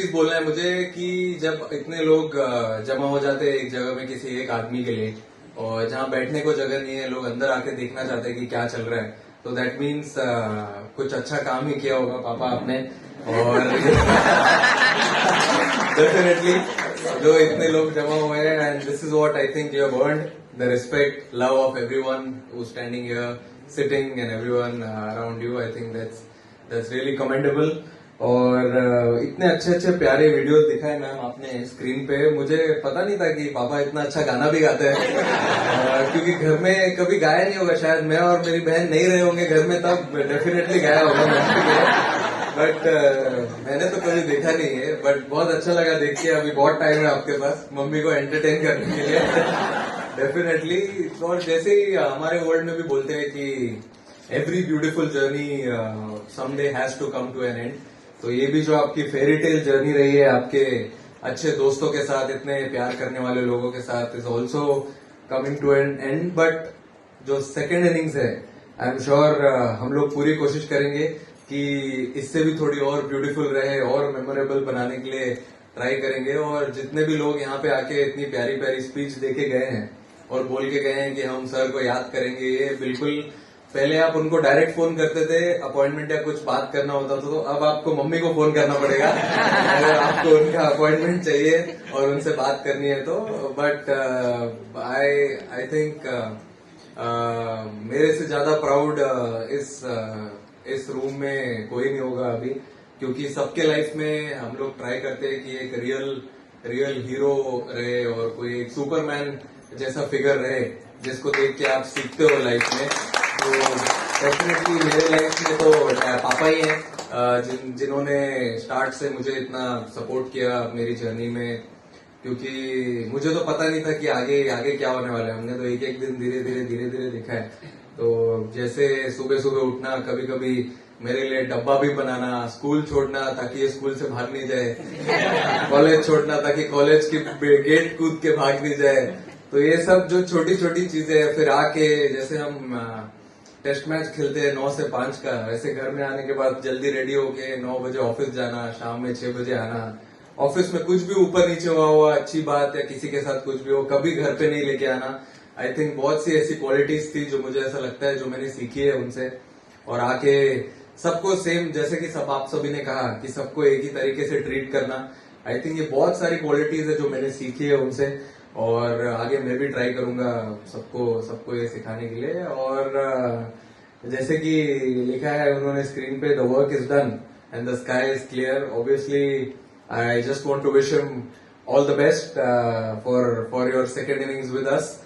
चीज बोलना है मुझे कि जब इतने लोग जमा हो जाते हैं एक जगह में किसी एक आदमी के लिए, और जहाँ बैठने को जगह नहीं है, लोग अंदर आके देखना चाहते हैं कि क्या चल रहा है, तो दैट मीन्स कुछ अच्छा काम ही किया होगा पापा आपने। और डेफिनेटली जो इतने लोग जमा हुए हैं, and this is what I think you have earned the respect, love of everyone who standing here, sitting and everyone around you. I think that's really commendable. और इतने अच्छे अच्छे प्यारे वीडियोस दिखाए मैम आपने स्क्रीन पे। मुझे पता नहीं था कि पापा इतना अच्छा गाना भी गाते हैं, क्योंकि घर में कभी गाया नहीं होगा, शायद मैं और मेरी बहन नहीं रहे होंगे घर में, तब डेफिनेटली गाया होगा। बट मैंने तो कभी देखा नहीं है, बट बहुत अच्छा लगा देख के। अभी बहुत टाइम है आपके पास मम्मी को एंटरटेन करने के लिए। डेफिनेटली। और जैसे ही हमारे वर्ल्ड में भी बोलते हैं कि every beautiful journey someday has to come to an end, तो ये भी जो आपकी फेरी टेल जर्नी रही है आपके अच्छे दोस्तों के साथ, इतने प्यार करने वाले लोगों के साथ, is also coming to an end. But जो सेकेंड इनिंग्स है, आई एम श्योर हम लोग पूरी कोशिश करेंगे कि इससे भी थोड़ी और ब्यूटीफुल रहे और मेमोरेबल बनाने के लिए ट्राई करेंगे। और जितने भी लोग यहाँ पे आके इतनी प्यारी प्यारी स्पीच देके गए हैं और बोल के गए हैं कि हम सर को याद करेंगे, ये बिल्कुल पहले आप उनको डायरेक्ट फोन करते थे अपॉइंटमेंट या कुछ बात करना होता था, तो अब आपको मम्मी को फोन करना पड़ेगा अगर आपको उनका अपॉइंटमेंट चाहिए और उनसे बात करनी है तो। बट आई थिंक मेरे से ज्यादा प्राउड इस रूम में कोई नहीं होगा अभी, क्योंकि सबके लाइफ में हम लोग ट्राई करते हैं कि एक रियल हीरो रहे और कोई एक सुपरमैन जैसा फिगर रहे जिसको देख के आप सीखते हो लाइफ में। तो डेफिनेटली मेरे लाइफ में तो पापा ही हैं जिन्होंने स्टार्ट से मुझे इतना सपोर्ट किया मेरी जर्नी में, क्योंकि मुझे तो पता नहीं था कि आगे आगे क्या होने वाला है। हमने तो एक एक दिन धीरे धीरे दिखा है। तो जैसे सुबह सुबह उठना, कभी कभी मेरे लिए डब्बा भी बनाना, स्कूल छोड़ना ताकि ये स्कूल से भाग नहीं जाए, कॉलेज छोड़ना ताकि कॉलेज की गेट कूद के भाग नहीं जाए, तो ये सब जो छोटी छोटी चीजें हैं। फिर आके जैसे हम टेस्ट मैच खेलते हैं 9 से 5 का, वैसे घर में आने के बाद जल्दी रेडी होके 9 बजे ऑफिस जाना, शाम में 6 बजे आना। ऑफिस में कुछ भी ऊपर नीचे हुआ अच्छी बात, या किसी के साथ कुछ भी हो, कभी घर पे नहीं लेके आना। आई थिंक बहुत सी ऐसी क्वालिटीज थी जो मुझे ऐसा लगता है जो मैंने सीखी है उनसे। और आके सबको सेम, जैसे कि सब आप सभी ने कहा कि सबको एक ही तरीके से ट्रीट करना, आई थिंक ये बहुत सारी क्वालिटीज है जो मैंने सीखी है उनसे, और आगे मैं भी ट्राई करूंगा सबको ये सिखाने के लिए। और जैसे कि लिखा है उन्होंने स्क्रीन पे, the work is done and the sky is clear. Obviously I just want to wish him all the best for your second innings with us.